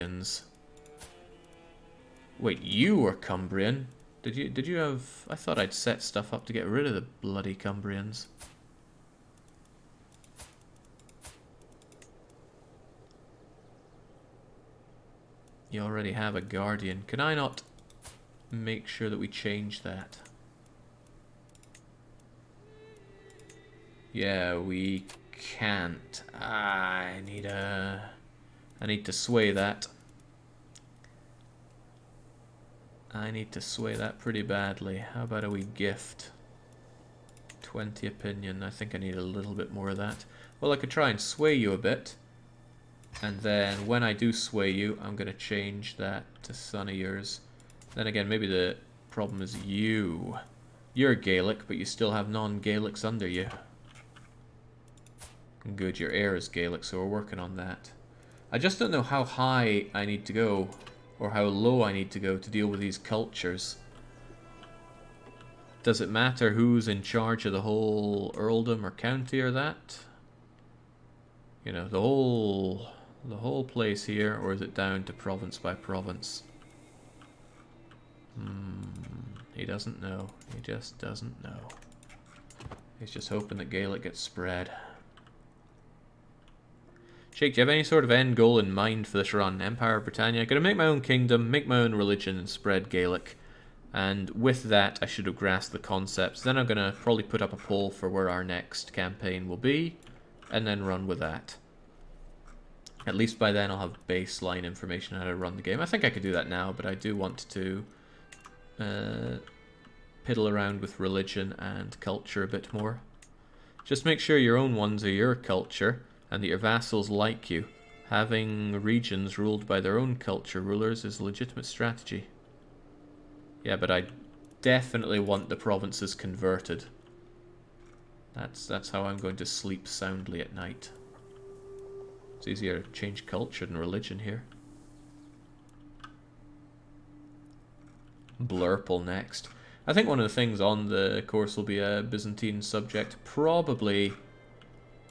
Cumbrians. Wait, you were Cumbrian? Did you have... I thought I'd set stuff up to get rid of the bloody Cumbrians. You already have a Guardian. Can I not make sure that we change that? Yeah, we can't. I need to sway that. I need to sway that pretty badly. How about a wee gift? 20 opinion. I think I need a little bit more of that. Well, I could try and sway you a bit. And then when I do sway you, I'm going to change that to son of yours. Then again, maybe the problem is you. You're Gaelic, but you still have non-Gaelics under you. Good, your heir is Gaelic, so we're working on that. I just don't know how high I need to go, or how low I need to go to deal with these cultures. Does it matter who's in charge of the whole earldom or county or that? You know, the whole place here, or is it down to province by province? He doesn't know. He just doesn't know. He's just hoping that Gaelic gets spread. Jake, do you have any sort of end goal in mind for this run? Empire of Britannia? Gonna make my own kingdom, make my own religion, and spread Gaelic. And with that, I should have grasped the concepts. Then I'm gonna probably put up a poll for where our next campaign will be, and then run with that. At least by then I'll have baseline information on how to run the game. I think I could do that now, but I do want to piddle around with religion and culture a bit more. Just make sure your own ones are your culture, and that your vassals like you. Having regions ruled by their own culture rulers is a legitimate strategy. Yeah, but I definitely want the provinces converted. That's how I'm going to sleep soundly at night. It's easier to change culture than religion here. Blurple next. I think one of the things on the course will be a Byzantine subject. Probably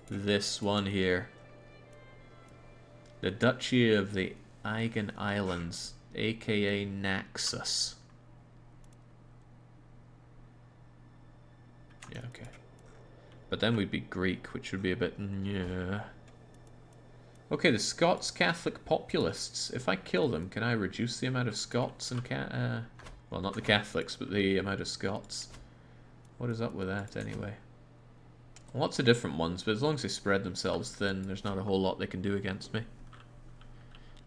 this one here. The Duchy of the Aegean Islands, aka Naxos. Yeah, okay. But then we'd be Greek, which would be a bit... yeah. Okay, the Scots Catholic populists. If I kill them, can I reduce the amount of Scots and well, not the Catholics, but the amount of Scots? What is up with that, anyway? Lots of different ones, but as long as they spread themselves thin, there's not a whole lot they can do against me.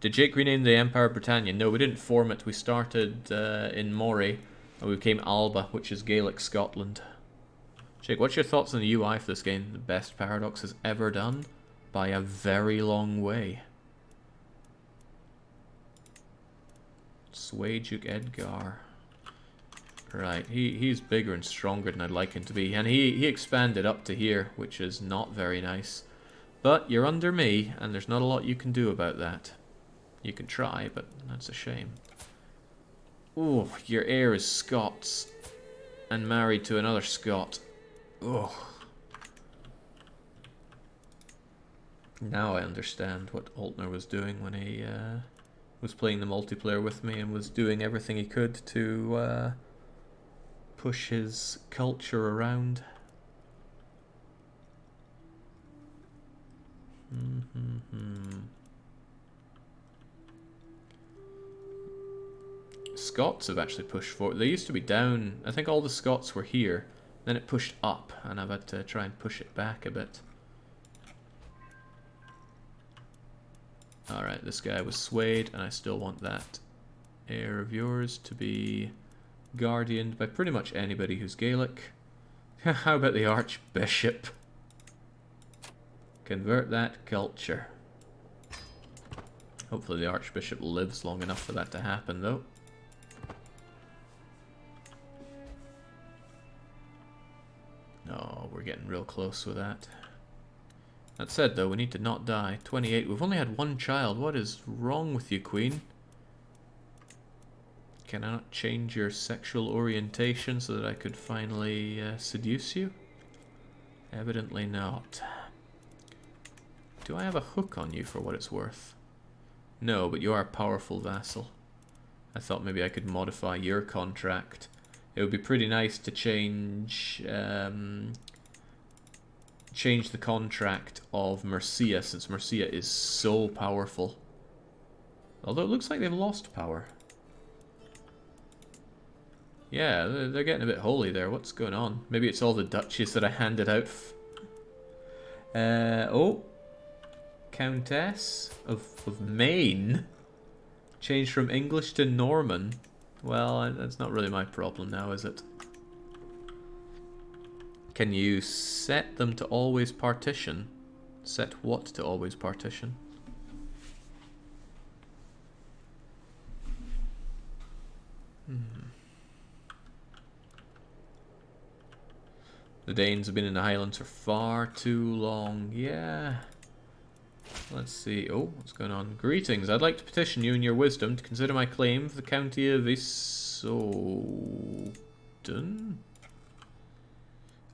Did Jake rename the Empire of Britannia? No, we didn't form it. We started in Moray, and we became Alba, which is Gaelic Scotland. Jake, what's your thoughts on the UI for this game? The best Paradox has ever done? By a very long way. Sway Duke Edgar. Right, he's bigger and stronger than I'd like him to be. And he expanded up to here, which is not very nice. But you're under me, and there's not a lot you can do about that. You can try, but that's a shame. Ooh, your heir is Scots. And married to another Scot. Ugh. Now I understand what Altner was doing when he was playing the multiplayer with me and was doing everything he could to push his culture around. Scots have actually pushed forward. They used to be down. I think all the Scots were here. Then it pushed up, and I've had to try and push it back a bit. Alright, this guy was swayed, and I still want that heir of yours to be guardianed by pretty much anybody who's Gaelic. How about the Archbishop? Convert that culture. Hopefully the Archbishop lives long enough for that to happen, though. No, we're getting real close with that. That said, though, we need to not die. 28. We've only had one child. What is wrong with you, Queen? Can I not change your sexual orientation so that I could finally seduce you? Evidently not. Do I have a hook on you for what it's worth? No, but you are a powerful vassal. I thought maybe I could modify your contract. It would be pretty nice to change change the contract of Mercia, since Mercia is so powerful. Although it looks like they've lost power. Yeah, they're getting a bit holy there. What's going on? Maybe it's all the duchies that I handed out. Oh. Countess of Maine. Changed from English to Norman. Well, that's not really my problem now, is it? Can you set them to always partition? Set what to always partition? The Danes have been in the Highlands for far too long. Yeah. Let's see. Oh, what's going on? Greetings. I'd like to petition you in your wisdom to consider my claim for the county of Isoden.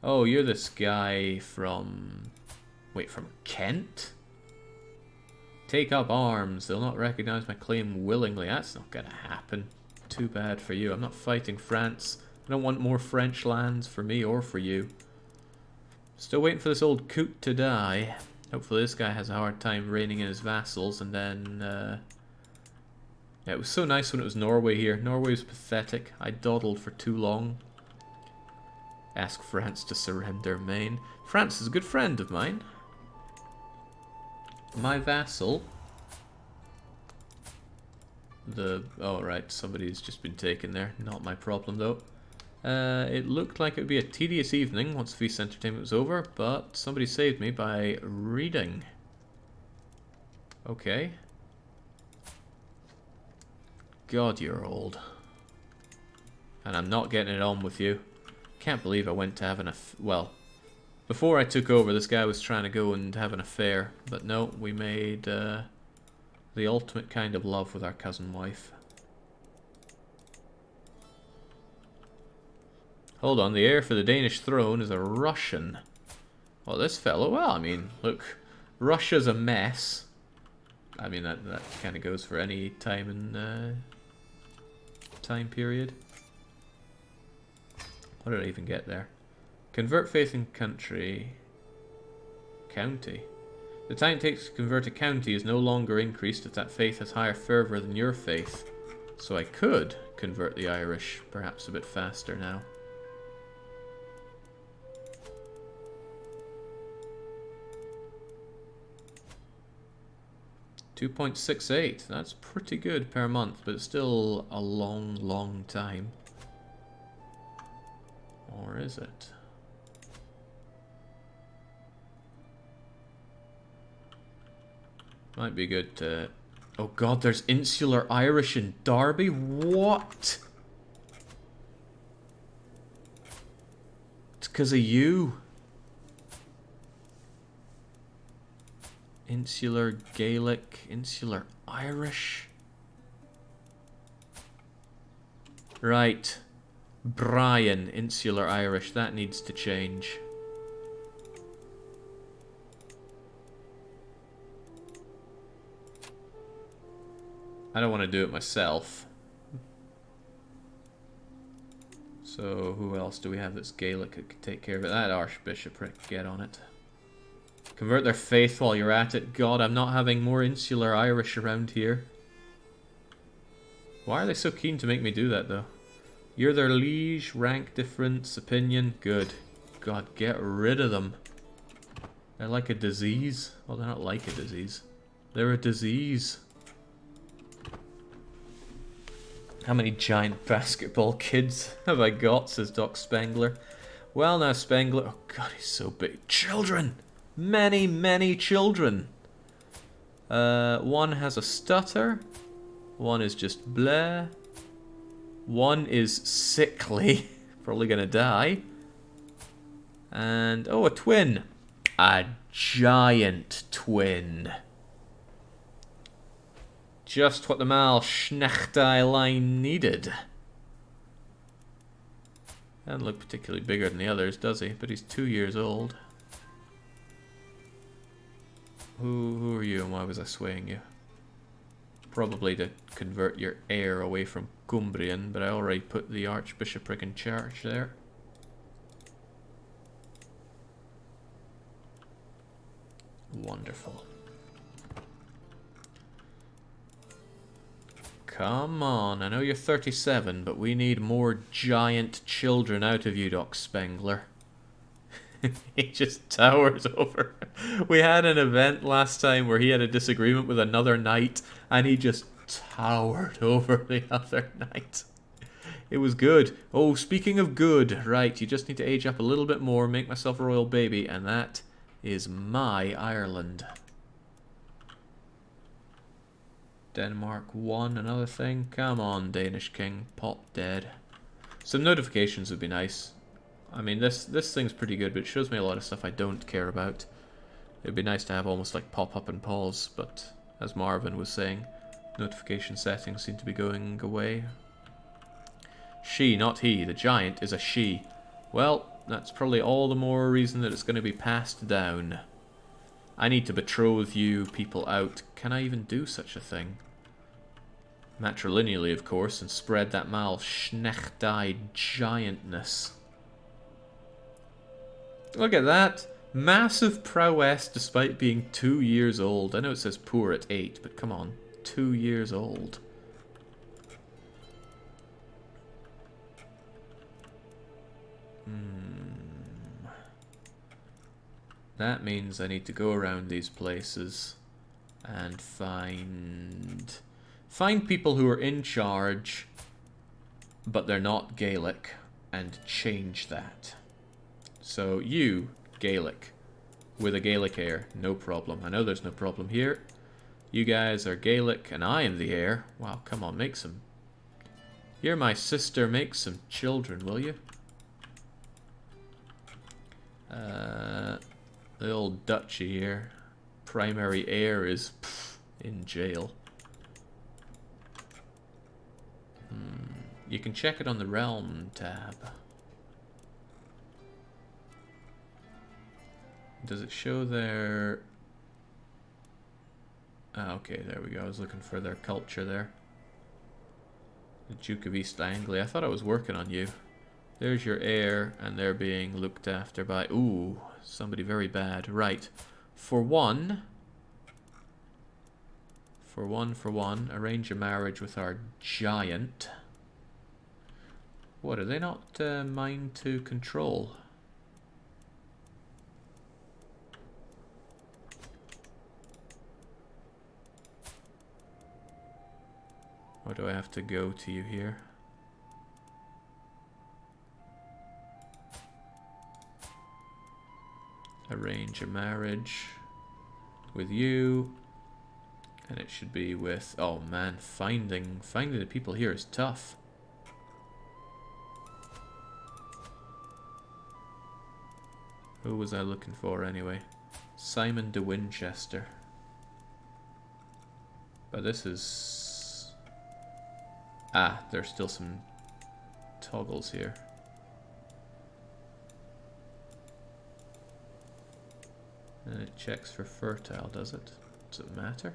Oh, you're this guy from... Wait, from Kent? Take up arms. They'll not recognize my claim willingly. That's not gonna happen. Too bad for you. I'm not fighting France. I don't want more French lands for me or for you. Still waiting for this old coot to die. Hopefully this guy has a hard time reigning in his vassals, and then... yeah, it was so nice when it was Norway here. Norway was pathetic. I dawdled for too long. Ask France to surrender Maine. France is a good friend of mine. My vassal... Oh, right, somebody's just been taken there. Not my problem, though. It looked like it would be a tedious evening once the feast entertainment was over, but somebody saved me by reading. Okay. God, you're old. And I'm not getting it on with you. Can't believe I went to have an well, before I took over, this guy was trying to go and have an affair, but no, we made the ultimate kind of love with our cousin wife. Hold on, the heir for the Danish throne is a Russian. Well, this fellow, well, I mean, look, Russia's a mess. I mean, that kind of goes for any time in time period. What did I even get there? Convert faith in country. County. The time it takes to convert a county is no longer increased if that faith has higher fervour than your faith. So I could convert the Irish, perhaps a bit faster now. 2.68. That's pretty good per month, but it's still a long, long time. Or is it? Might be good to... Oh god, there's insular Irish in Derby? What? It's because of you. Insular Gaelic, insular Irish. Right. Brian, insular Irish. That needs to change. I don't want to do it myself. So who else do we have that's Gaelic that could take care of it? That archbishopric, get on it. Convert their faith while you're at it. God, I'm not having more insular Irish around here. Why are they so keen to make me do that, though? You're their liege, rank difference, opinion. Good. God, get rid of them. They're like a disease. Well, they're not like a disease. They're a disease. How many giant basketball kids have I got, says Doc Spengler. Well, now, Spengler... Oh, God, he's so big. Children! Many, many children. One has a stutter. One is just bleh. One is sickly. Probably gonna die. And, oh, a twin. A giant twin. Just what the Máel-Snechtai line needed. Doesn't look particularly bigger than the others, does he? But he's 2 years old. Who are you and why was I swaying you? Probably to convert your heir away from Cumbrian, but I already put the archbishopric in charge there. Wonderful. Come on, I know you're 37, but we need more giant children out of you, Doc Spengler. He just towers over. We had an event last time where he had a disagreement with another knight, and he just towered over the other knight. It was good. Oh, speaking of good, right, you just need to age up a little bit more, make myself a royal baby, and that is my Ireland. Denmark won another thing. Come on, Danish king, pop dead. Some notifications would be nice. I mean, this thing's pretty good, but it shows me a lot of stuff I don't care about. It'd be nice to have almost like pop up and pause, but as Marvin was saying, notification settings seem to be going away. She, not he. The giant is a she. Well, that's probably all the more reason that it's going to be passed down. I need to betroth you people out. Can I even do such a thing? Matrilineally, of course, and spread that Máel-Snechtai giantness. Look at that. Massive prowess despite being 2 years old. I know it says poor at 8, but come on. 2 years old. That means I need to go around these places and find people who are in charge, but they're not Gaelic, and change that. So you, Gaelic, with a Gaelic heir, no problem. I know there's no problem here. You guys are Gaelic, and I am the heir. Wow, come on, make some... You're my sister, make some children, will you? The old duchy here. Primary heir is in jail. You can check it on the realm tab. Does it show their... Ah, okay, there we go. I was looking for their culture there. The Duke of East Anglia. I thought I was working on you. There's your heir, and they're being looked after by... Ooh, somebody very bad. Right. For one, arrange a marriage with our giant. What, are they not mine to control? Or do I have to go to you here? Arrange a marriage with you, and it should be with... Oh man, finding the people here is tough. Who was I looking for anyway? Simon de Winchester. But this is... Ah, there's still some toggles here. And it checks for fertile, does it? Does it matter?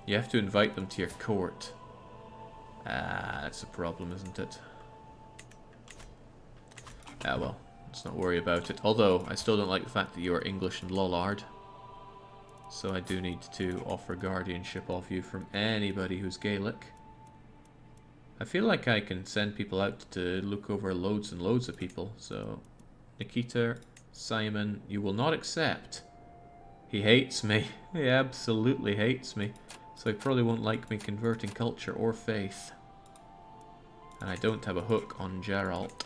You have to invite them to your court. Ah, that's a problem, isn't it? Ah well, let's not worry about it. Although, I still don't like the fact that you are English and Lollard. So I do need to offer guardianship of you from anybody who's Gaelic. I feel like I can send people out to look over loads and loads of people. So, Nikita, Simon, you will not accept. He hates me. He absolutely hates me. So he probably won't like me converting culture or faith. And I don't have a hook on Geralt.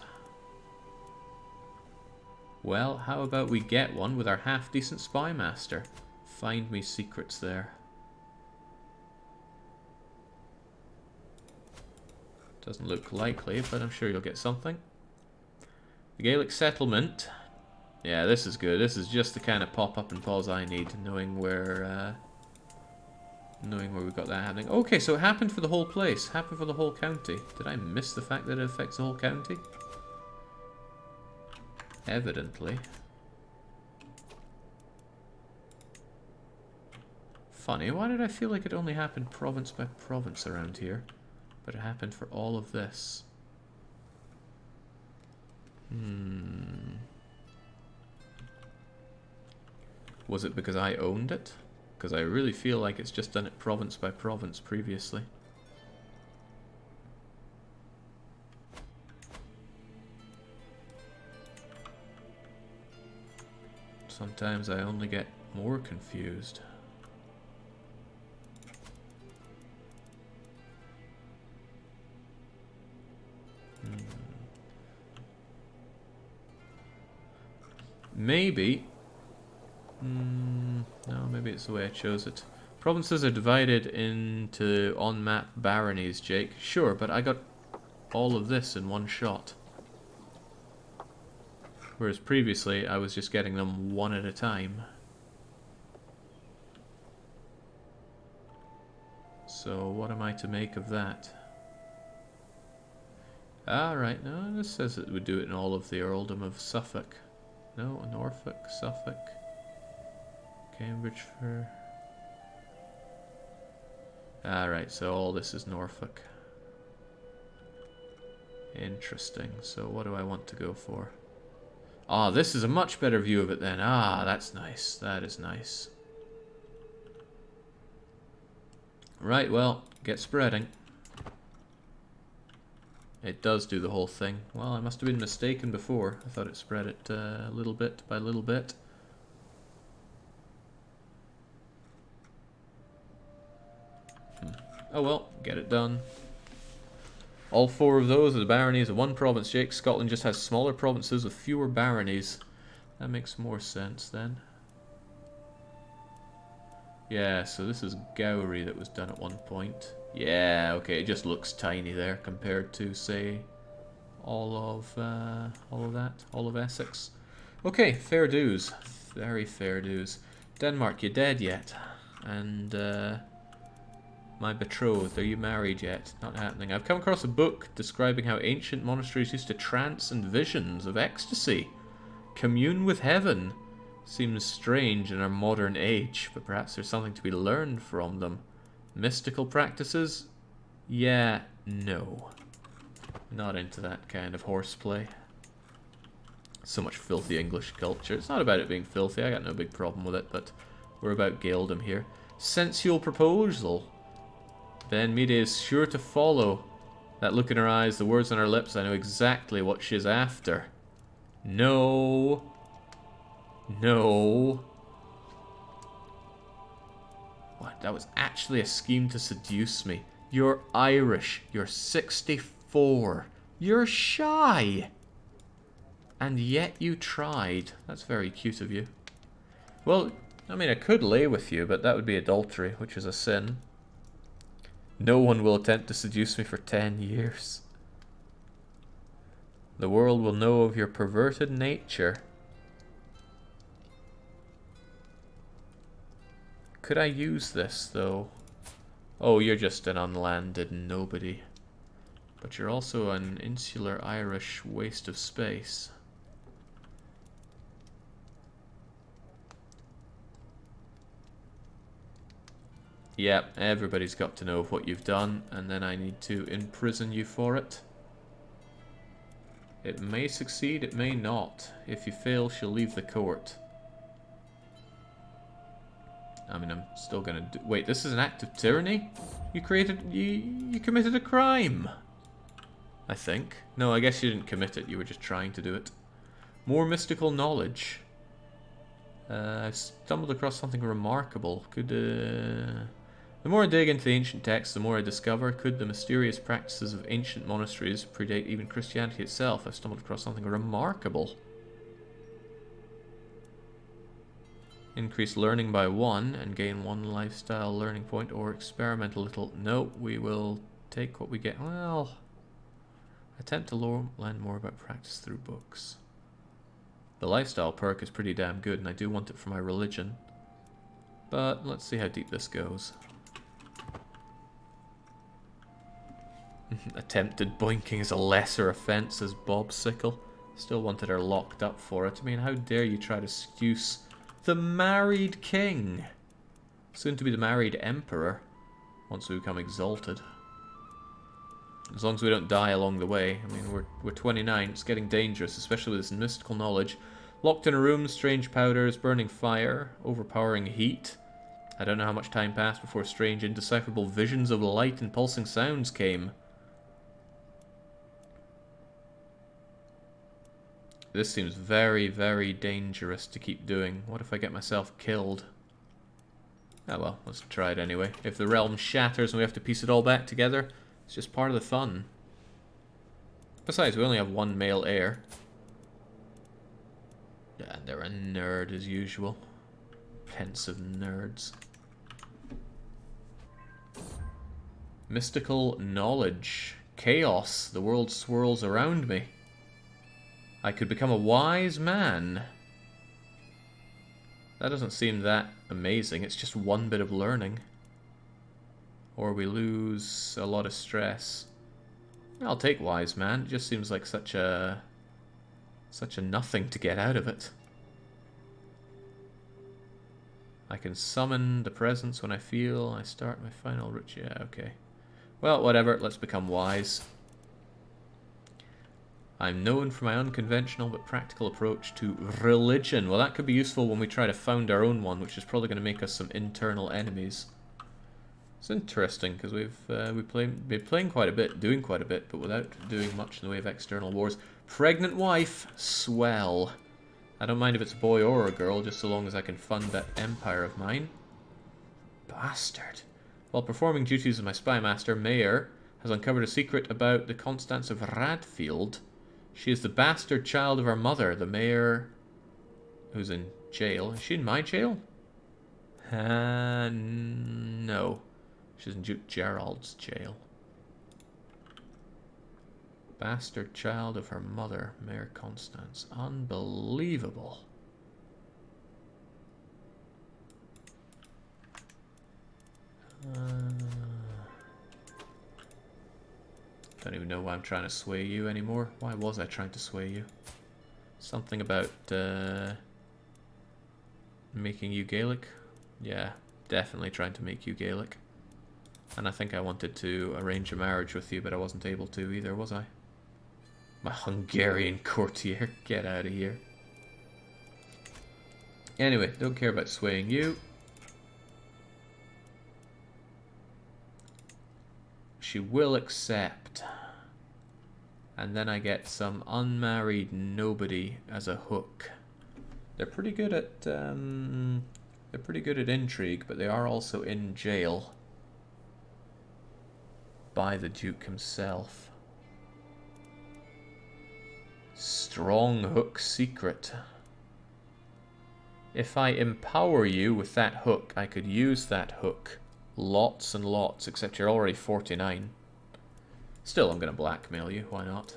Well, how about we get one with our half-decent spy master? Find me secrets there. Doesn't look likely, but I'm sure you'll get something. The Gaelic settlement. Yeah, this is good. This is just the kind of pop-up and pause I need, knowing where knowing where we got that happening. Okay, so it happened for the whole place. Happened for the whole county. Did I miss the fact that it affects the whole county? Evidently. Funny, why did I feel like it only happened province by province around here? But it happened for all of this. Was it because I owned it? Because I really feel like it's just done it province by province previously. Sometimes I only get more confused. Maybe. No, maybe it's the way I chose it. Provinces are divided into on-map baronies, Jake. Sure, but I got all of this in one shot. Whereas previously, I was just getting them one at a time. So, what am I to make of that? Ah, right, no, this says it would do it in all of the earldom of Suffolk. No, Norfolk, Suffolk, Cambridgeshire. Alright, so all this is Norfolk. Interesting. So what do I want to go for? Ah, this is a much better view of it then. Ah, that's nice. That is nice. Right, well, get spreading. It does do the whole thing. Well, I must have been mistaken before. I thought it spread it little bit by little bit. Oh well, get it done. All four of those are the baronies of one province, Jake. Scotland just has smaller provinces with fewer baronies. That makes more sense then. Yeah, so this is Gowrie that was done at one point. Yeah, okay, it just looks tiny there compared to, say, all of Essex. Okay, fair dues. Very fair dues. Denmark, you dead yet? And, my betrothed, are you married yet? Not happening. I've come across a book describing how ancient monasteries used to trance in visions of ecstasy. Commune with heaven. Seems strange in our modern age, but perhaps there's something to be learned from them. Mystical practices? Yeah, no. Not into that kind of horseplay. So much filthy English culture. It's not about it being filthy, I got no big problem with it, but we're about Gaeldom here. Sensual proposal. Then Media is sure to follow. That look in her eyes, the words on her lips, I know exactly what she's after. No. No. What? That was actually a scheme to seduce me. You're Irish. You're 64. You're shy. And yet you tried. That's very cute of you. Well, I mean, I could lay with you, but that would be adultery, which is a sin. No one will attempt to seduce me for 10 years. The world will know of your perverted nature. Could I use this, though? Oh, you're just an unlanded nobody. But you're also an insular Irish waste of space. Yep, everybody's got to know of what you've done, and then I need to imprison you for it. It may succeed, it may not. If you fail, she'll leave the court. I mean, I'm still gonna do... Wait, this is an act of tyranny? You committed a crime! I think. No, I guess you didn't commit it, you were just trying to do it. More mystical knowledge. I've stumbled across something remarkable. The more I dig into the ancient texts, the more I discover. Could the mysterious practices of ancient monasteries predate even Christianity itself? I've stumbled across something remarkable. Increase learning by 1 and gain 1 lifestyle learning point, or experiment a little. No, we will take what we get. Well, attempt to learn more about practice through books. The lifestyle perk is pretty damn good, and I do want it for my religion. But let's see how deep this goes. Attempted boinking is a lesser offence as Bob's sickle. Still wanted her locked up for it. I mean, how dare you try to seduce the married king? Soon to be the married emperor. Once we become exalted. As long as we don't die along the way. I mean, we're 29. It's getting dangerous, especially with this mystical knowledge. Locked in a room, strange powders, burning fire, overpowering heat. I don't know how much time passed before strange, indecipherable visions of light and pulsing sounds came. This seems very, very dangerous to keep doing. What if I get myself killed? Oh well, let's try it anyway. If the realm shatters and we have to piece it all back together, it's just part of the fun. Besides, we only have one male heir. Yeah, they're a nerd as usual. Pensive nerds. Mystical knowledge. Chaos. The world swirls around me. I could become a wise man. That doesn't seem that amazing. It's just one bit of learning. Or we lose a lot of stress. I'll take wise man. It just seems like such a nothing to get out of it. I can summon the presence when I feel. I start my final rich. Yeah, okay. Well, whatever. Let's become wise. I'm known for my unconventional but practical approach to religion. Well, that could be useful when we try to found our own one, which is probably going to make us some internal enemies. It's interesting, because we've been playing quite a bit, doing quite a bit, but without doing much in the way of external wars. Pregnant wife. Swell. I don't mind if it's a boy or a girl, just so long as I can fund that empire of mine. Bastard. While performing duties as my spy master, Mayer has uncovered a secret about the Constance of Radfield. She is the bastard child of her mother, the mayor who's in jail. Is she in my jail? No. She's in Duke Gerald's jail. Bastard child of her mother, Mayor Constance. Unbelievable. Don't even know why I'm trying to sway you anymore. Why was I trying to sway you? Something about making you Gaelic? Yeah, definitely trying to make you Gaelic. And I think I wanted to arrange a marriage with you, but I wasn't able to either, was I? My Hungarian courtier, get out of here. Anyway, don't care about swaying you. She will accept. And then I get some unmarried nobody as a hook. They're pretty good at intrigue, but they are also in jail by the Duke himself. Strong hook secret. If I empower you with that hook, I could use that hook lots and lots, except you're already 49. Still, I'm going to blackmail you. Why not?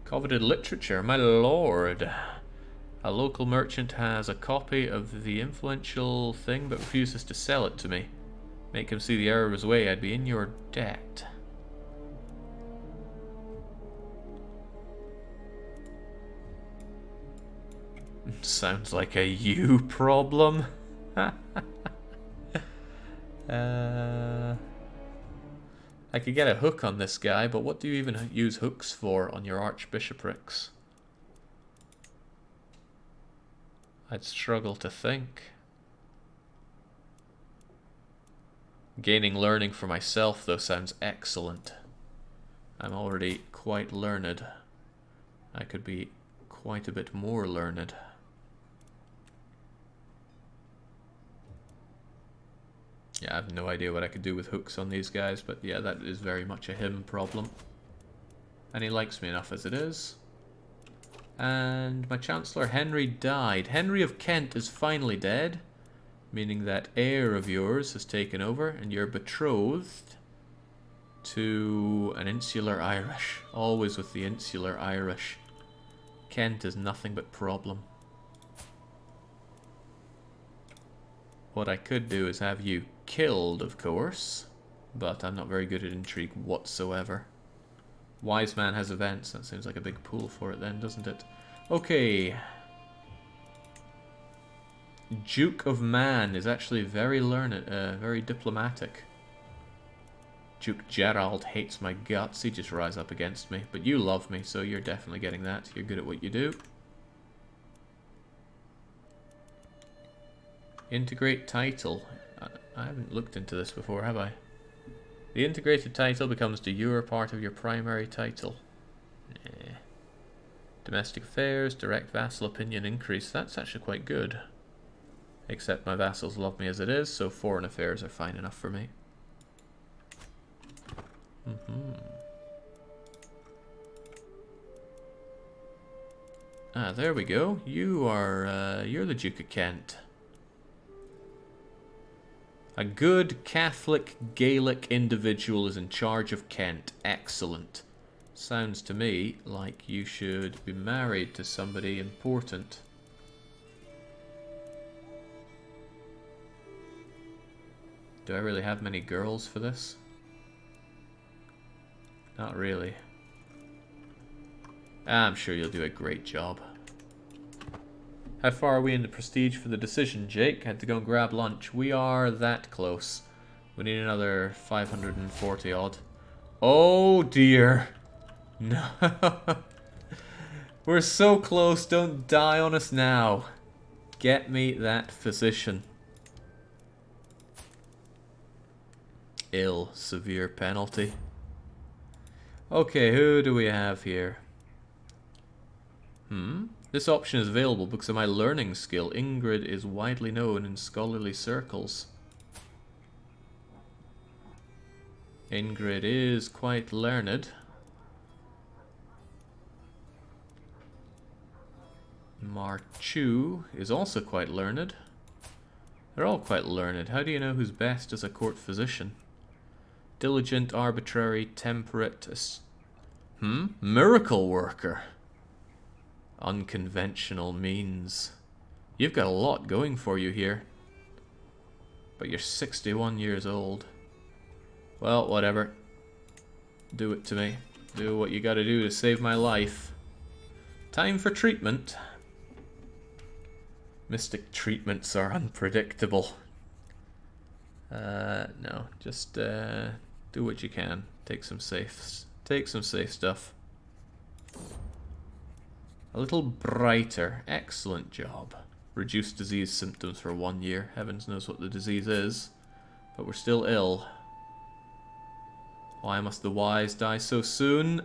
Coveted literature, my lord. A local merchant has a copy of the influential thing but refuses to sell it to me. Make him see the error of his way. I'd be in your debt. Sounds like a you problem. I could get a hook on this guy, but what do you even use hooks for on your archbishoprics? I'd struggle to think. Gaining learning for myself, though, sounds excellent. I'm already quite learned. I could be quite a bit more learned. Yeah, I have no idea what I could do with hooks on these guys, but yeah, that is very much a him problem. And he likes me enough as it is. And my Chancellor Henry died. Henry of Kent is finally dead, meaning that heir of yours has taken over, and you're betrothed to an insular Irish. Always with the insular Irish. Kent is nothing but problem. What I could do is have you killed, of course. But I'm not very good at intrigue whatsoever. Wise man has events. That seems like a big pool for it then, doesn't it? Okay. Duke of Man is actually very learned, very diplomatic. Duke Gerald hates my guts. He just rise up against me. But you love me, so you're definitely getting that. You're good at what you do. Integrate title. I haven't looked into this before, have I? The integrated title becomes de jure part of your primary title. Domestic affairs, direct vassal opinion increase. That's actually quite good. Except my vassals love me as it is, so foreign affairs are fine enough for me. Ah, there we go. You are, you're the Duke of Kent. A good Catholic Gaelic individual is in charge of Kent. Excellent. Sounds to me like you should be married to somebody important. Do I really have many girls for this? Not really. I'm sure you'll do a great job. How far are we in the prestige for the decision, Jake? Had to go and grab lunch. We are that close. We need another 540 odd. Oh dear. No. We're so close. Don't die on us now. Get me that physician. Ill. Severe penalty. Okay, who do we have here? This option is available because of my learning skill. Ingrid is widely known in scholarly circles. Ingrid is quite learned. Marchu is also quite learned. They're all quite learned. How do you know who's best as a court physician? Diligent, arbitrary, temperate... Miracle worker. Unconventional means. You've got a lot going for you here. But you're 61 years old. Well, whatever. Do it to me. Do what you gotta do to save my life. Time for treatment. Mystic treatments are unpredictable. No. Just, do what you can. Take some safe stuff. A little brighter. Excellent job. Reduce disease symptoms for 1 year. Heavens knows what the disease is. But we're still ill. Why must the wise die so soon?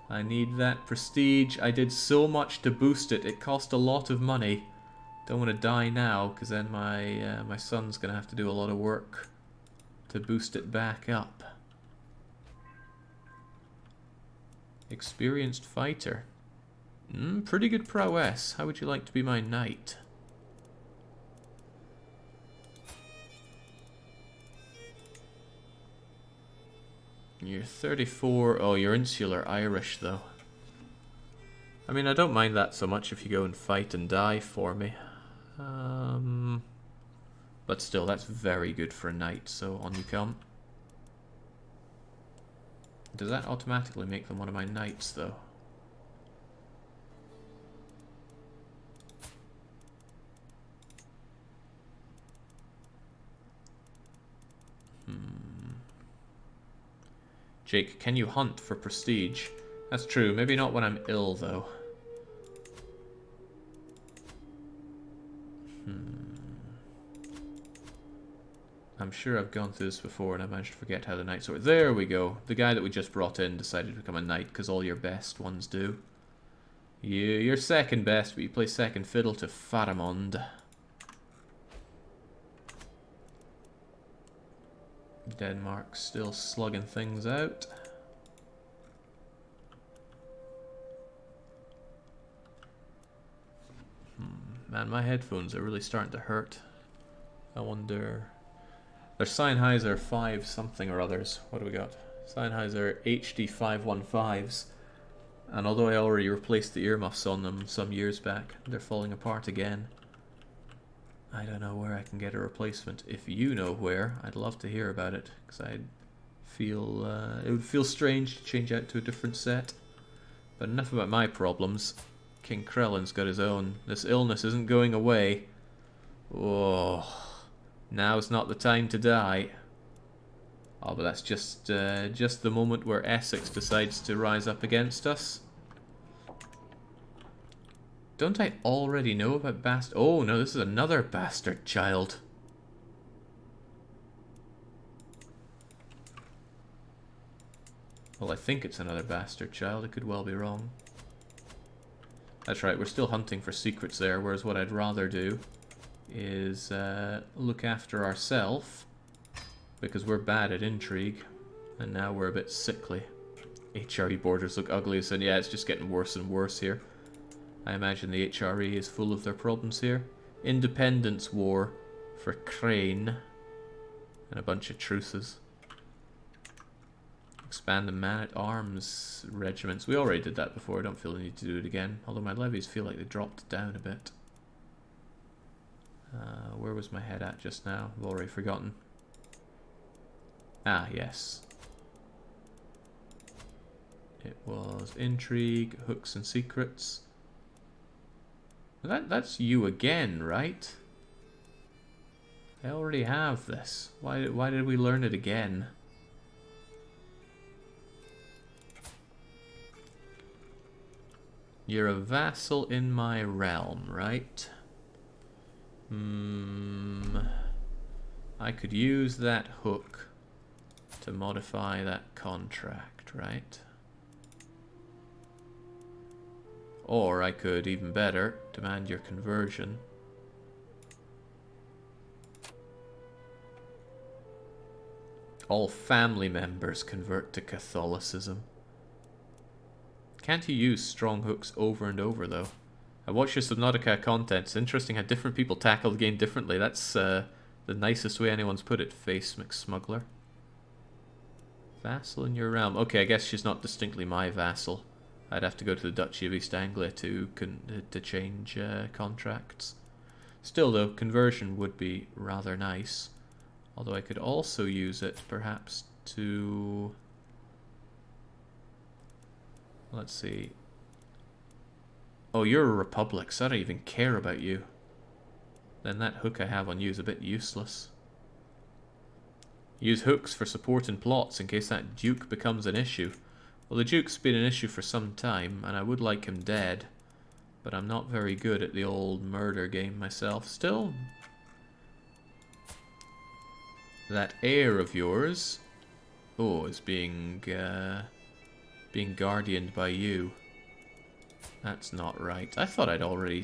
I need that prestige. I did so much to boost it. It cost a lot of money. Don't want to die now, because then my son's going to have to do a lot of work to boost it back up. Experienced fighter. Pretty good prowess. How would you like to be my knight? You're 34. Oh, you're insular Irish, though. I mean, I don't mind that so much if you go and fight and die for me. But still, that's very good for a knight, so on you come. Does that automatically make them one of my knights, though? Jake, can you hunt for prestige? That's true. Maybe not when I'm ill, though. I'm sure I've gone through this before and I managed to forget how the knights work. There we go. The guy that we just brought in decided to become a knight because all your best ones do. You're second best, but you play second fiddle to Faramond. Denmark's still slugging things out. Man, my headphones are really starting to hurt. I wonder... They're Sennheiser 5 something or others. What do we got? Sennheiser HD 515s. And although I already replaced the earmuffs on them some years back, they're falling apart again. I don't know where I can get a replacement. If you know where, I'd love to hear about it, because I'd feel it would feel strange to change out to a different set. But enough about my problems. King Krellin's got his own. This illness isn't going away. Oh, now's not the time to die. Oh, but that's just the moment where Essex decides to rise up against us. Don't I already know about bastard? Oh no, this is another bastard child. Well, I think it's another bastard child. It could well be wrong. That's right, we're still hunting for secrets there, whereas what I'd rather do is look after ourselves, because we're bad at intrigue, and now we're a bit sickly. HRE borders look ugly, so yeah, it's just getting worse and worse here. I imagine the HRE is full of their problems here. Independence War for Crane, and a bunch of truces. Expand the man-at-arms regiments. We already did that before. I don't feel the need to do it again. Although my levies feel like they dropped down a bit. Where was my head at just now? I've already forgotten. Ah, yes. It was intrigue, hooks and secrets. That's you again, right? I already have this. Why did we learn it again? You're a vassal in my realm, right? I could use that hook to modify that contract, right? Or I could, even better, demand your conversion. All family members convert to Catholicism. Can't you use strong hooks over and over, though? I watched your Subnautica content. It's interesting how different people tackle the game differently. That's the nicest way anyone's put it. Face McSmuggler. Vassal in your realm. Okay, I guess she's not distinctly my vassal. I'd have to go to the Duchy of East Anglia to change contracts. Still, though, conversion would be rather nice. Although I could also use it, perhaps, to... Let's see. Oh, you're a republic, so I don't even care about you. Then that hook I have on you is a bit useless. Use hooks for support in plots in case that duke becomes an issue. Well, the duke's been an issue for some time, and I would like him dead. But I'm not very good at the old murder game myself. Still, that heir of yours, oh, is being guardianed by you. That's not right. I thought I'd already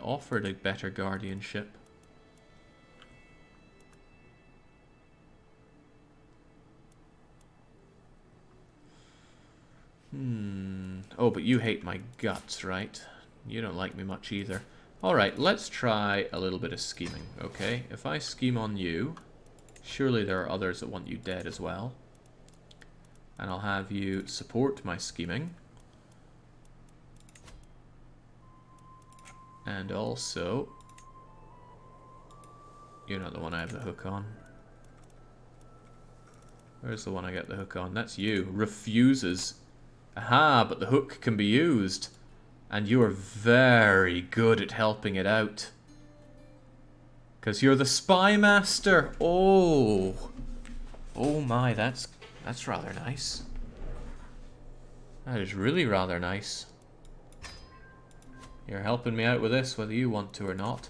offered a better guardianship. Oh, but you hate my guts, right? You don't like me much either. Alright, let's try a little bit of scheming, okay? If I scheme on you, surely there are others that want you dead as well. And I'll have you support my scheming. And also, you're not the one I have the hook on. Where's the one I get the hook on? That's you. Refuses. Aha, but the hook can be used. And you are very good at helping it out. Because you're the spy master. Oh. Oh my, that's rather nice. That is really rather nice. You're helping me out with this, whether you want to or not.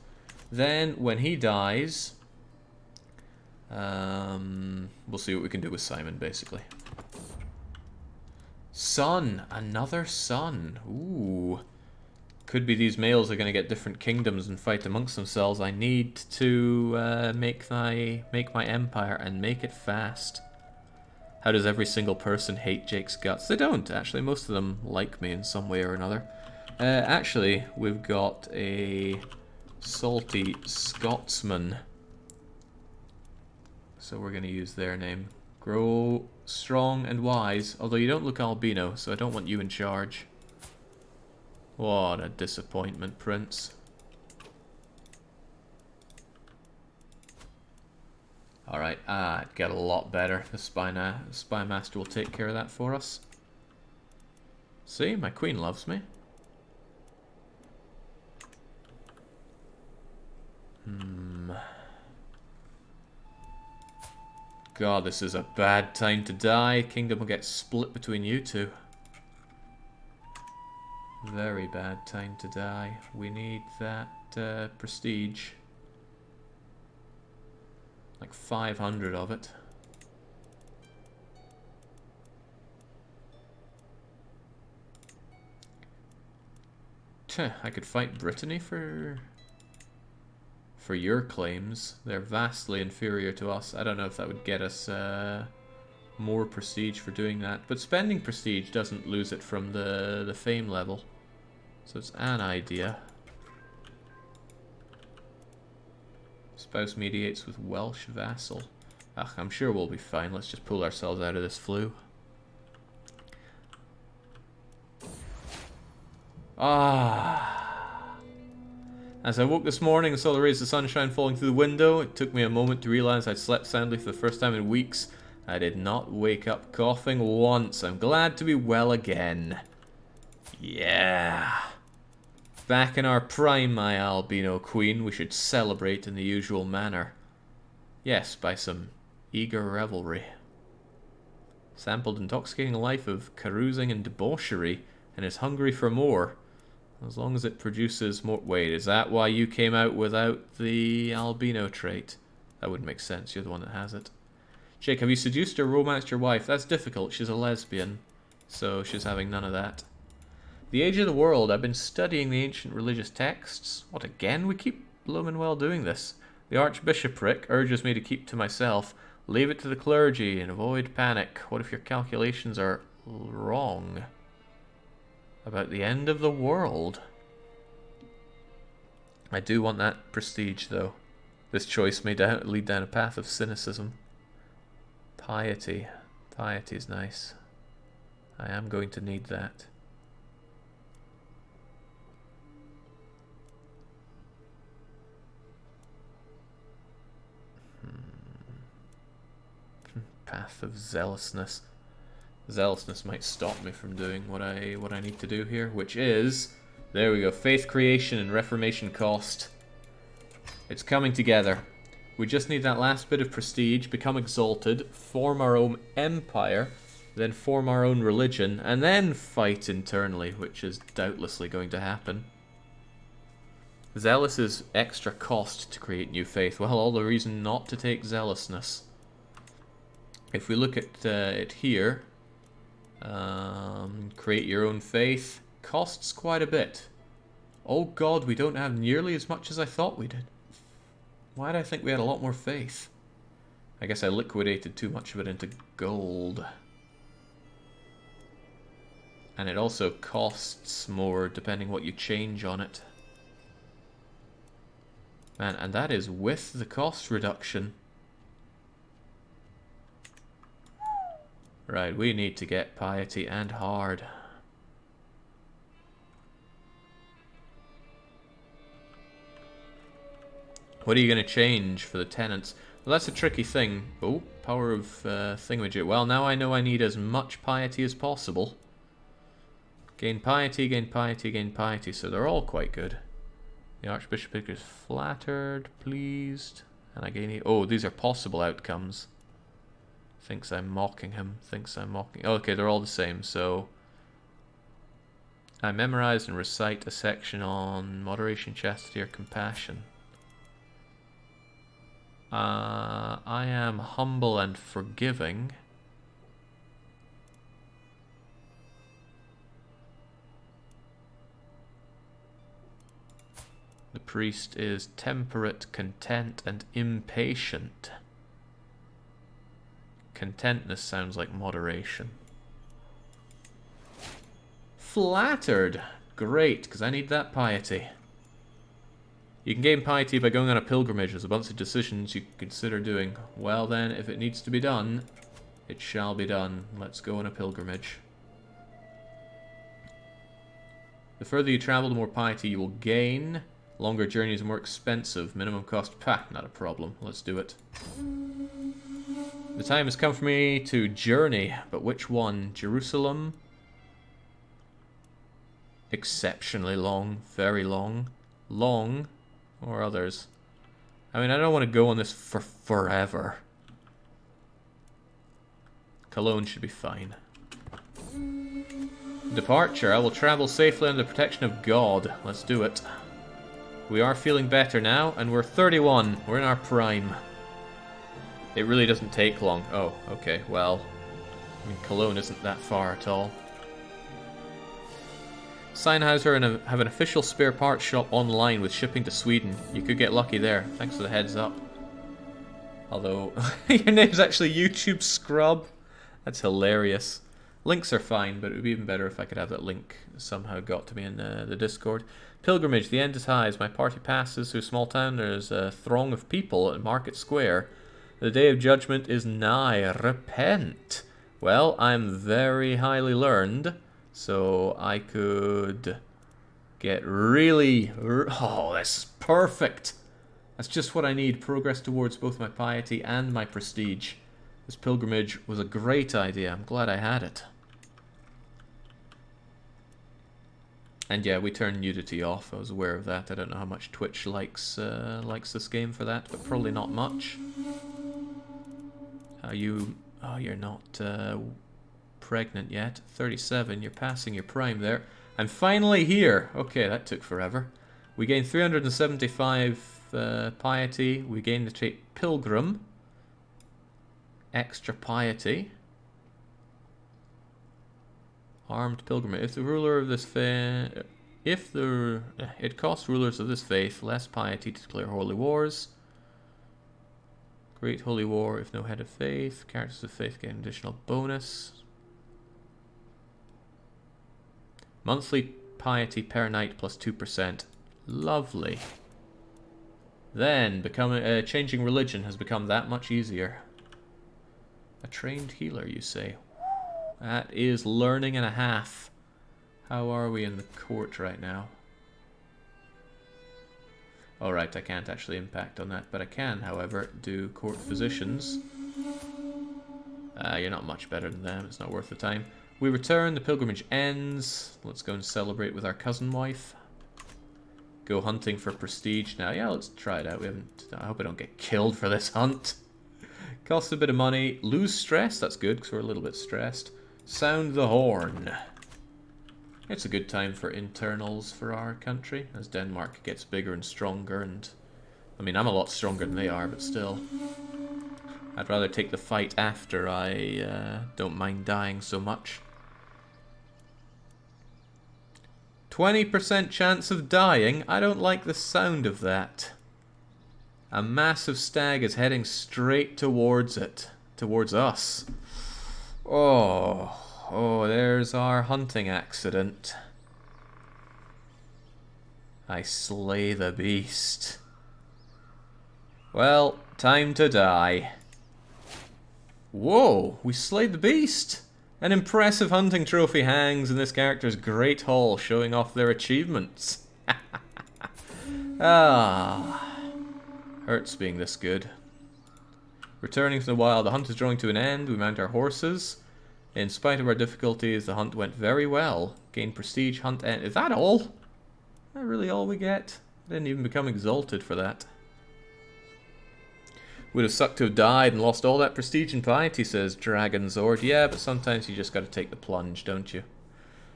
Then, when he dies, we'll see what we can do with Simon, basically. Son! Another son! Ooh. Could be these males are going to get different kingdoms and fight amongst themselves. I need to make my empire, and make it fast. How does every single person hate Jake's guts? They don't, actually. Most of them like me in some way or another. Actually, we've got a salty Scotsman. So we're going to use their name. Grow strong and wise. Although you don't look albino, so I don't want you in charge. What a disappointment, Prince. Alright, it got a lot better. The spy master will take care of that for us. See, my queen loves me. God, this is a bad time to die. Kingdom will get split between you two. Very bad time to die. We need that prestige. Like 500 of it. I could fight Brittany for your claims. They're vastly inferior to us. I don't know if that would get us more prestige for doing that. But spending prestige doesn't lose it from the fame level. So it's an idea. Spouse mediates with Welsh vassal. Ugh, I'm sure we'll be fine. Let's just pull ourselves out of this flu. As I woke this morning and saw the rays of sunshine falling through the window, it took me a moment to realize I'd slept soundly for the first time in weeks. I did not wake up coughing once. I'm glad to be well again. Yeah. Back in our prime, my albino queen, we should celebrate in the usual manner. Yes, by some eager revelry. Sampled intoxicating life of carousing and debauchery, and is hungry for more. As long as it produces more... Wait, is that why you came out without the albino trait? That wouldn't make sense, you're the one that has it. Jake, have you seduced or romanced your wife? That's difficult, she's a lesbian. So she's having none of that. The age of the world, I've been studying the ancient religious texts. What, again? We keep blooming well doing this. The archbishopric urges me to keep to myself. Leave it to the clergy and avoid panic. What if your calculations are wrong? About the end of the world. I do want that prestige, though. This choice may lead down a path of cynicism. Piety. Piety is nice. I am going to need that. Path of zealousness. Zealousness might stop me from doing what I need to do here, which is, there we go, faith creation and reformation cost. It's coming together. We just need that last bit of prestige, become exalted, form our own empire, then form our own religion, and then fight internally, which is doubtlessly going to happen. Zealous is extra cost to create new faith. Well, all the reason not to take zealousness. If we look at it here, create your own faith, costs quite a bit. Oh god, we don't have nearly as much as I thought we did. Why did I think we had a lot more faith? I guess I liquidated too much of it into gold. And it also costs more depending what you change on it. Man, and that is with the cost reduction. Right, we need to get piety and hard. What are you going to change for the tenants? Well, that's a tricky thing. Oh, power of thingamajig. Well, now I know I need as much piety as possible. Gain piety, gain piety, gain piety. So they're all quite good. The Archbishop is flattered, pleased. And I gain... Oh, these are possible outcomes. Thinks I'm mocking him. Thinks I'm mocking... Okay, they're all the same, so... I memorize and recite a section on moderation, chastity, or compassion. I am humble and forgiving. The priest is temperate, content, and impatient. Contentness sounds like moderation. Flattered! Great, because I need that piety. You can gain piety by going on a pilgrimage. There's a bunch of decisions you can consider doing. Well then, if it needs to be done, it shall be done. Let's go on a pilgrimage. The further you travel, the more piety you will gain. Longer journeys are more expensive. Minimum cost, pah, not a problem. Let's do it. The time has come for me to journey, but which one? Jerusalem? Exceptionally long, very long. Long, or others? I mean, I don't want to go on this for forever. Cologne should be fine. Departure. I will travel safely under the protection of God. Let's do it. We are feeling better now, and we're 31. We're in our prime. It really doesn't take long. Oh, okay, well. I mean, Cologne isn't that far at all. Sennheiser have an official spare parts shop online with shipping to Sweden. You could get lucky there. Thanks for the heads up. Although, your name's actually YouTube Scrub. That's hilarious. Links are fine, but it would be even better if I could have that link somehow got to me in the Discord. Pilgrimage, the end is high. As my party passes through a small town, there's a throng of people at Market Square. The day of judgment is nigh. Repent. Well, I'm very highly learned, so I could get really... Oh, this is perfect. That's just what I need. Progress towards both my piety and my prestige. This pilgrimage was a great idea. I'm glad I had it. And yeah, we turned nudity off. I was aware of that. I don't know how much Twitch likes this game for that, but probably not much. Are you... Oh, you're not pregnant yet. 37. You're passing your prime there. I'm finally here. Okay, that took forever. We gained 375 piety. We gained the trait Pilgrim. Extra piety. Armed pilgrim. If the ruler of this faith... It costs rulers of this faith less piety to declare holy wars. Great holy war if no head of faith. Characters of faith get an additional bonus. Monthly piety per night plus 2%. Lovely. Then, changing religion has become that much easier. A trained healer, you say? That is learning and a half. How are we in the court right now? Alright, I can't actually impact on that, but I can, however, do court physicians. You're not much better than them, it's not worth the time. We return, the pilgrimage ends. Let's go and celebrate with our cousin wife. Go hunting for prestige now. Yeah, let's try it out. I hope I don't get killed for this hunt. Costs a bit of money. Lose stress, that's good, because we're a little bit stressed. Sound the horn. It's a good time for internals for our country, as Denmark gets bigger and stronger, and... I mean, I'm a lot stronger than they are, but still. I'd rather take the fight after I don't mind dying so much. 20% chance of dying? I don't like the sound of that. A massive stag is heading straight towards it. Towards us. Oh, there's our hunting accident. I slay the beast. Well, time to die. Whoa, we slayed the beast. An impressive hunting trophy hangs in this character's great hall, showing off their achievements. Hurts being this good. Returning to the wild, the hunt is drawing to an end. We mount our horses. In spite of our difficulties, the hunt went very well. Gain prestige, hunt end. Is that all? Is that really all we get? I didn't even become exalted for that. Would have sucked to have died and lost all that prestige and piety, says Dragonzord. Yeah, but sometimes you just gotta take the plunge, don't you?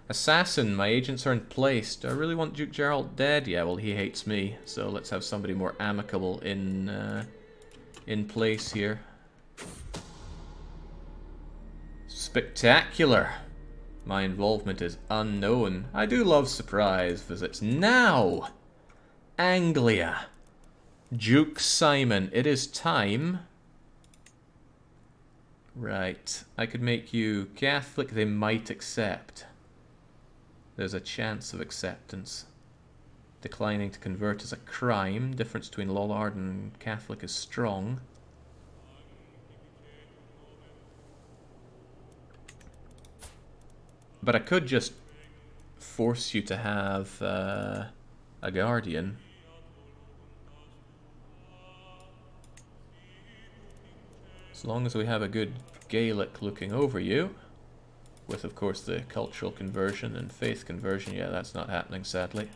Assassin, my agents are in place. Do I really want Duke Gerald dead? Yeah, well, he hates me, so let's have somebody more amicable in place here. Spectacular. My involvement is unknown. I do love surprise visits. Now! Anglia. Duke Simon, it is time. Right, I could make you Catholic, they might accept. There's a chance of acceptance. Declining to convert is a crime. Difference between Lollard and Catholic is strong. But I could just force you to have a guardian. As long as we have a good Gaelic looking over you, with of course the cultural conversion and faith conversion. Yeah, that's not happening, sadly.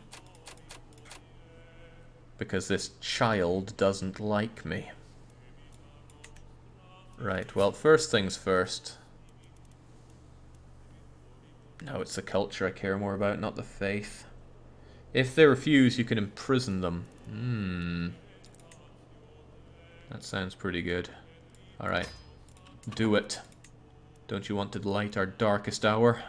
Because this child doesn't like me. Right, well, first things first. No, it's the culture I care more about, not the faith. If they refuse, you can imprison them. That sounds pretty good. Alright. Do it. Don't you want to light our darkest hour?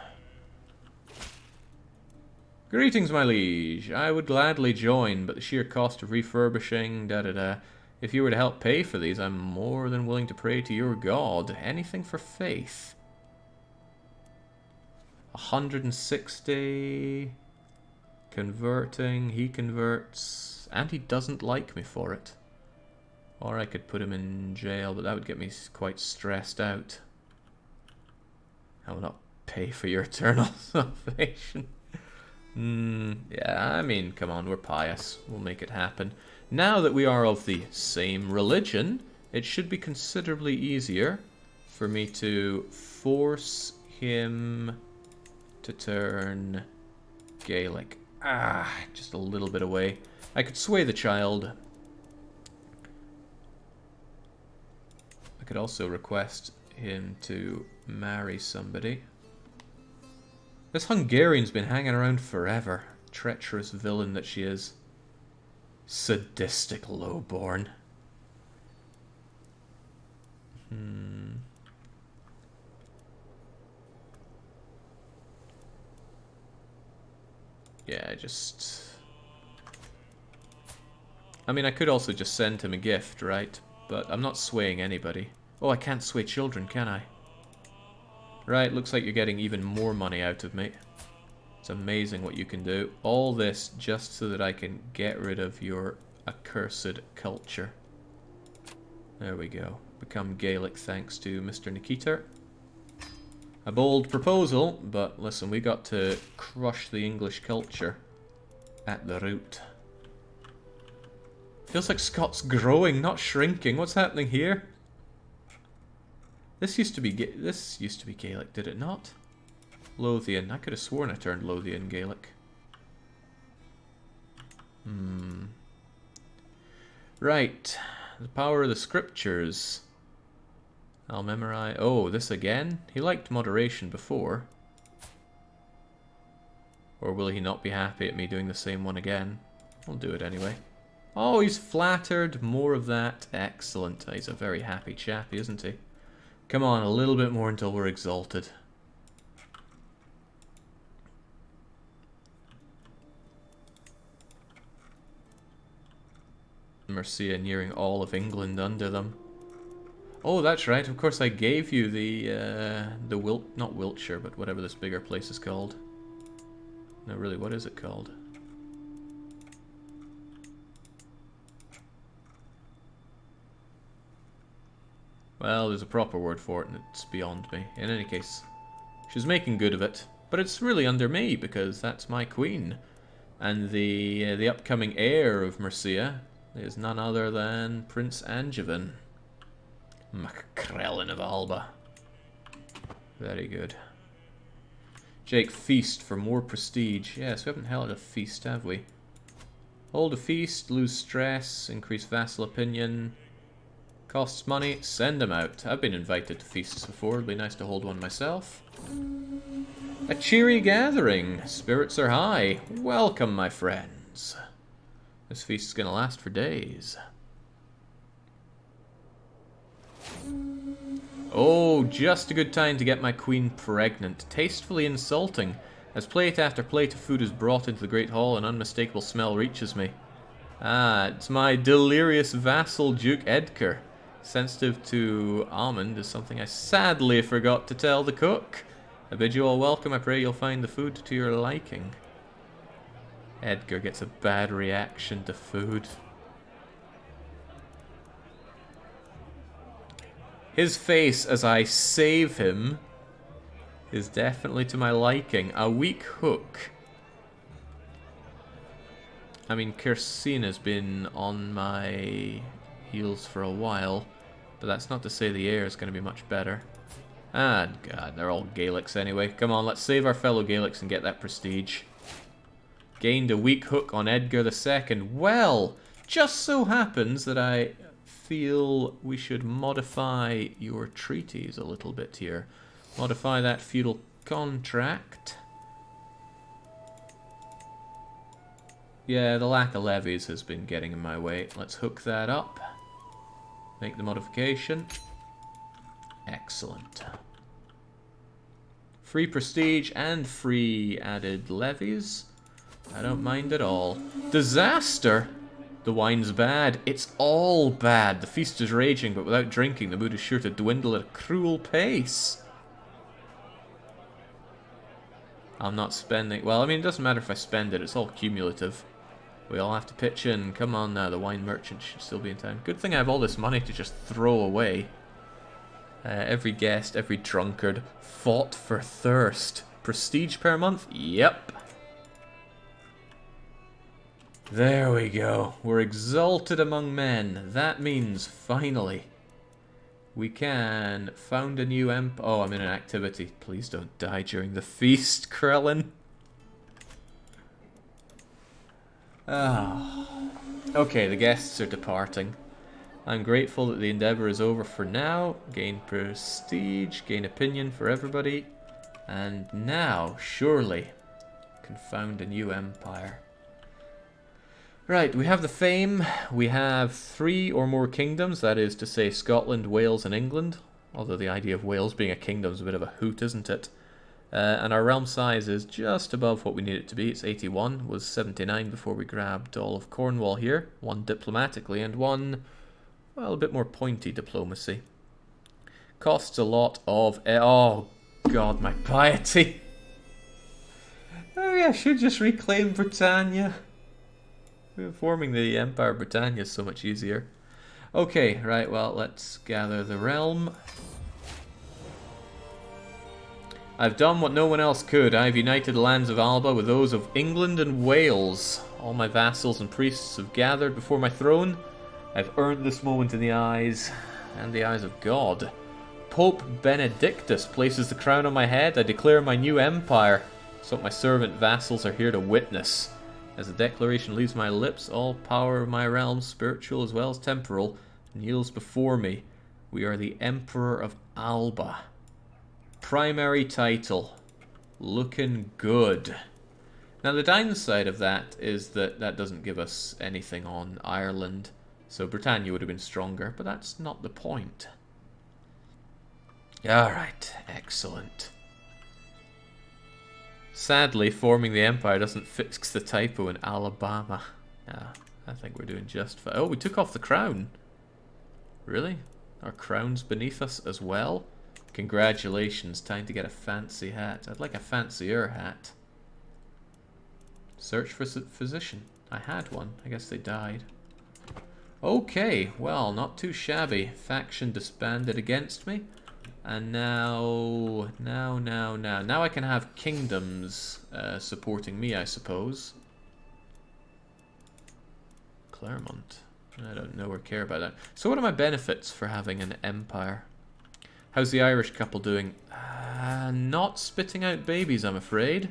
Greetings, my liege. I would gladly join, but the sheer cost of refurbishing, da-da-da. If you were to help pay for these, I'm more than willing to pray to your god. Anything for faith. 160. Converting. He converts. And he doesn't like me for it. Or I could put him in jail, but that would get me quite stressed out. I will not pay for your eternal salvation. Yeah, I mean, come on, we're pious. We'll make it happen. Now that we are of the same religion, it should be considerably easier for me to force him to turn Gaelic. Just a little bit away. I could sway the child. I could also request him to marry somebody. This Hungarian's been hanging around forever. Treacherous villain that she is. Sadistic lowborn. Yeah, I mean, I could also just send him a gift, right? But I'm not swaying anybody. Oh, I can't sway children, can I? Right, looks like you're getting even more money out of me. It's amazing what you can do. All this just so that I can get rid of your accursed culture. There we go. Become Gaelic thanks to Mr. Nikita. A bold proposal, but listen, we got to crush the English culture at the root. Feels like Scott's growing, not shrinking. What's happening here? This used to be Gaelic, did it not? Lothian. I could have sworn I turned Lothian Gaelic. Right. The power of the scriptures. I'll memorize. Oh, this again? He liked moderation before. Or will he not be happy at me doing the same one again? I'll do it anyway. Oh, he's flattered. More of that. Excellent. He's a very happy chappy, isn't he? Come on, a little bit more until we're exalted. Mercia nearing all of England under them. Oh, that's right. Of course, I gave you the not Wiltshire, but whatever this bigger place is called. No, really, what is it called? Well, there's a proper word for it, and it's beyond me. In any case, she's making good of it. But it's really under me, because that's my queen. And the upcoming heir of Mercia is none other than Prince Angevin. MacCrellin of Alba. Very good. Jake, feast for more prestige. Yes, we haven't held a feast, have we? Hold a feast, lose stress, increase vassal opinion. Costs money, send them out. I've been invited to feasts before. It'd be nice to hold one myself. A cheery gathering. Spirits are high. Welcome, my friends. This feast is going to last for days. Oh, just a good time to get my queen pregnant. Tastefully insulting. As plate after plate of food is brought into the great hall, an unmistakable smell reaches me. Ah, it's my delirious vassal, Duke Edgar. Sensitive to almond is something I sadly forgot to tell the cook. I bid you all welcome. I pray you'll find the food to your liking. Edgar gets a bad reaction to food. His face as I save him is definitely to my liking. A weak hook. I mean, Kersina's been on my heels for a while, But that's not to say the air is going to be much better. Ah, God, they're all Gaelics anyway. Come on, let's save our fellow Gaelics and get that prestige. Gained a weak hook on Edgar II. Well, just so happens that I feel we should modify your treaties a little bit here. Modify that feudal contract. Yeah, the lack of levies has been getting in my way. Let's hook that up. Make the modification. Excellent. Free prestige and free added levies. I don't mind at all. Disaster! The wine's bad. It's all bad. The feast is raging, but without drinking, the mood is sure to dwindle at a cruel pace. I'm not spending... Well, I mean, it doesn't matter if I spend it. It's all cumulative. We all have to pitch in. Come on now, the wine merchant should still be in town. Good thing I have all this money to just throw away. Every guest, every drunkard fought for thirst. Prestige per month? Yep. There we go. We're exalted among men. That means, finally, we can found a new Oh, I'm in an activity. Please don't die during the feast, Krellin. Oh. Okay, the guests are departing. I'm grateful that the endeavor is over for now. Gain prestige, gain opinion for everybody. And now, surely, can found a new empire. Right, we have the fame. We have 3 or more kingdoms, that is to say Scotland, Wales, and England. Although the idea of Wales being a kingdom is a bit of a hoot, isn't it? And our realm size is just above what we need it to be. It's 81, was 79 before we grabbed all of Cornwall here. 1 diplomatically and 1, well, a bit more pointy diplomacy. Costs a lot of... Oh, God, my piety. Oh, yeah, I should just reclaim Britannia. Forming the Empire of Britannia is so much easier. Okay, right, well, let's gather the realm. I've done what no one else could. I've united the lands of Alba with those of England and Wales. All my vassals and priests have gathered before my throne. I've earned this moment in the eyes, and the eyes of God. Pope Benedictus places the crown on my head. I declare my new empire. So my servant vassals are here to witness. As the declaration leaves my lips, all power of my realm, spiritual as well as temporal, kneels before me. We are the Emperor of Alba. Primary title. Looking good. Now the downside of that is that that doesn't give us anything on Ireland. So Britannia would have been stronger, but that's not the point. Alright, excellent. Sadly, forming the empire doesn't fix the typo in Alabama. Nah, I think we're doing just fine. Oh, we took off the crown. Really? Our crown's beneath us as well? Congratulations, time to get a fancy hat. I'd like a fancier hat. Search for physician. I had one. I guess they died. Okay, well, not too shabby. Faction disbanded against me. And now I can have kingdoms supporting me, I suppose. Claremont. I don't know or care about that. So what are my benefits for having an empire? How's the Irish couple doing? Not spitting out babies, I'm afraid.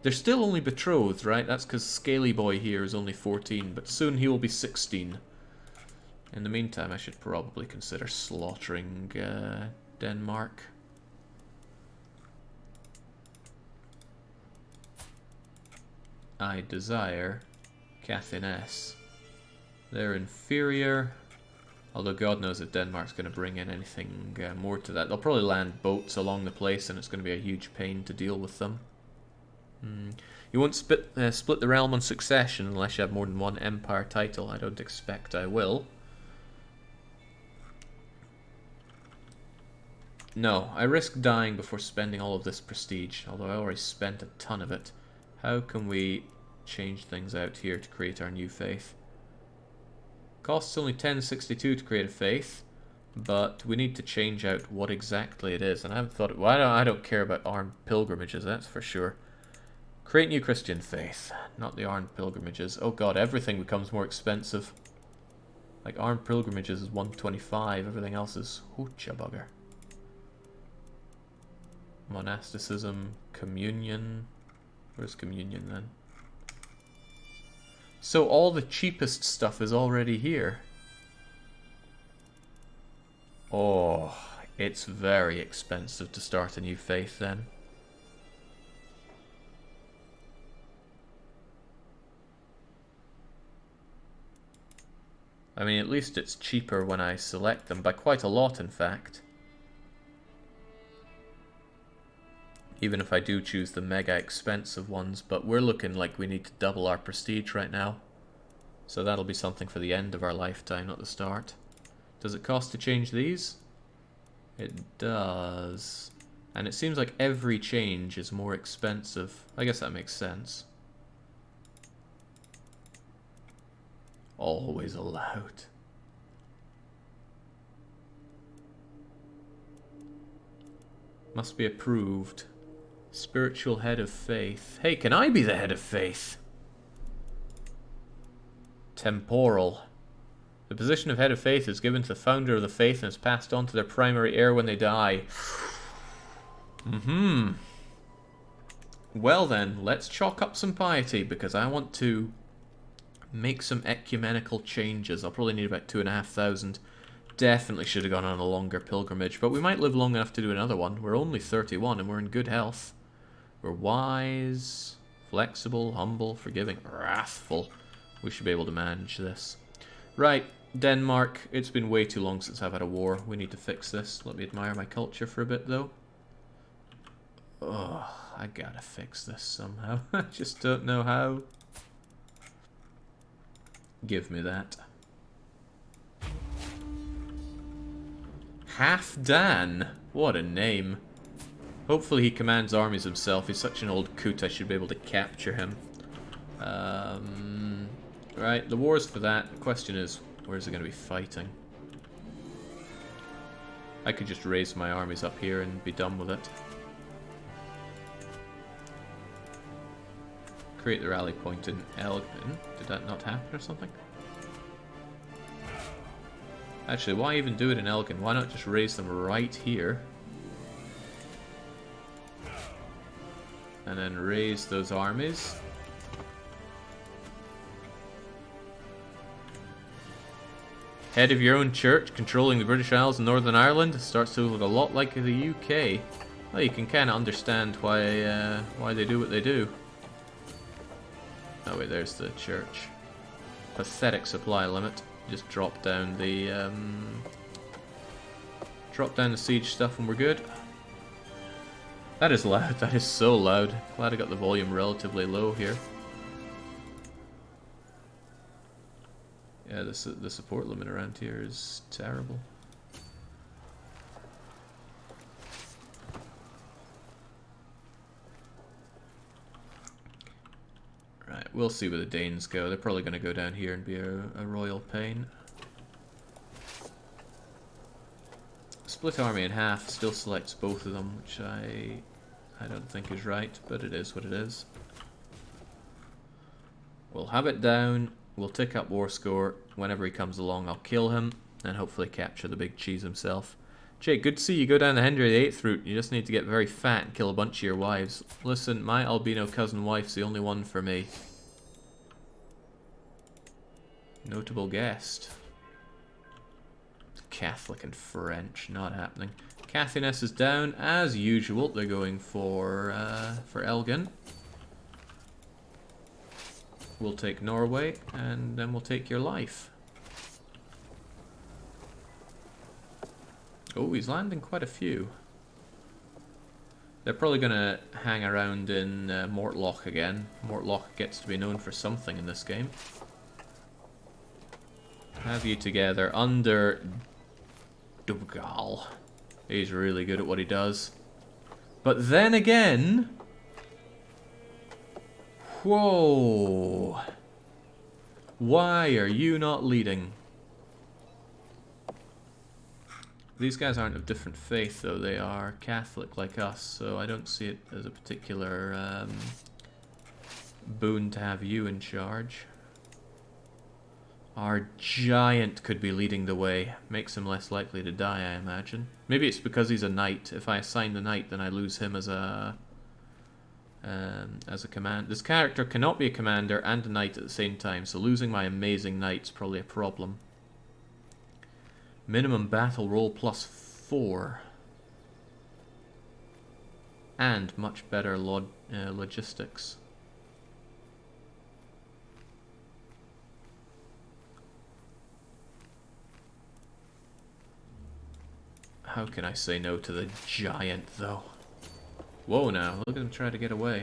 They're still only betrothed, right? That's because Scaly Boy here is only 14, but soon he will be 16. In the meantime, I should probably consider slaughtering Denmark. I desire Caithness. They're inferior. Although God knows if Denmark's going to bring in anything more to that. They'll probably land boats along the place and it's going to be a huge pain to deal with them. You won't split the realm on succession unless you have more than one empire title. I don't expect I will. No, I risk dying before spending all of this prestige, although I already spent a ton of it. How can we change things out here to create our new faith? Costs only 1062 to create a faith, but we need to change out what exactly it is, and I haven't thought... Well, I don't care about armed pilgrimages, that's for sure. Create new Christian faith, not the armed pilgrimages. Oh god, everything becomes more expensive. Like, armed pilgrimages is 125, everything else is hoocha bugger. Monasticism, communion. Where's communion then? So all the cheapest stuff is already here. Oh, it's very expensive to start a new faith then. I mean, at least it's cheaper when I select them, by quite a lot in fact. Even if I do choose the mega expensive ones, but we're looking like we need to double our prestige right now. So that'll be something for the end of our lifetime, not the start. Does it cost to change these? It does. And it seems like every change is more expensive. I guess that makes sense. Always allowed. Must be approved. Spiritual head of faith. Hey, can I be the head of faith? Temporal. The position of head of faith is given to the founder of the faith and is passed on to their primary heir when they die. Well then, let's chalk up some piety, because I want to make some ecumenical changes. I'll probably need about 2,500. Definitely should have gone on a longer pilgrimage, but we might live long enough to do another one. We're only 31 and we're in good health. We're wise, flexible, humble, forgiving, wrathful. We should be able to manage this. Right, Denmark. It's been way too long since I've had a war. We need to fix this. Let me admire my culture for a bit, though. Oh, I gotta fix this somehow. I just don't know how. Give me that. Halfdan. What a name. Hopefully he commands armies himself. He's such an old coot, I should be able to capture him. Right, the war's for that. The question is, where's it going to be fighting? I could just raise my armies up here and be done with it. Create the rally point in Elgin. Did that not happen or something? Actually, why even do it in Elgin? Why not just raise them right here? And then raise those armies. Head of your own church, controlling the British Isles and Northern Ireland. Starts to look a lot like the UK. Well, you can kind of understand why they do what they do. Oh wait, there's the church. Pathetic supply limit. Just drop down the siege stuff and we're good. That is loud. That is so loud. Glad I got the volume relatively low here. Yeah, the support limit around here is terrible. Right, we'll see where the Danes go. They're probably going to go down here and be a royal pain. Split army in half still selects both of them, which I don't think is right, but it is what it is. We'll have it down. We'll tick up war score. Whenever he comes along, I'll kill him and hopefully capture the big cheese himself. Jake, good to see you go down the Henry VIII route. You just need to get very fat and kill a bunch of your wives. Listen, my albino cousin wife's the only one for me. Notable guest. Catholic and French, not happening. Cathiness is down as usual. They're going for Elgin. We'll take Norway, and then we'll take your life. Oh, he's landing quite a few. They're probably going to hang around in Mortlock again. Mortlock gets to be known for something in this game. Have you together under Dubgal. He's really good at what he does. But then again... Whoa! Why are you not leading? These guys aren't of different faith, though. They are Catholic like us, so I don't see it as a particular boon to have you in charge. Our giant could be leading the way. Makes him less likely to die, I imagine. Maybe it's because he's a knight. If I assign the knight, then I lose him as a command. This character cannot be a commander and a knight at the same time, so losing my amazing knight's probably a problem. Minimum battle roll +4. And much better logistics. How can I say no to the giant, though? Whoa now, look at him try to get away.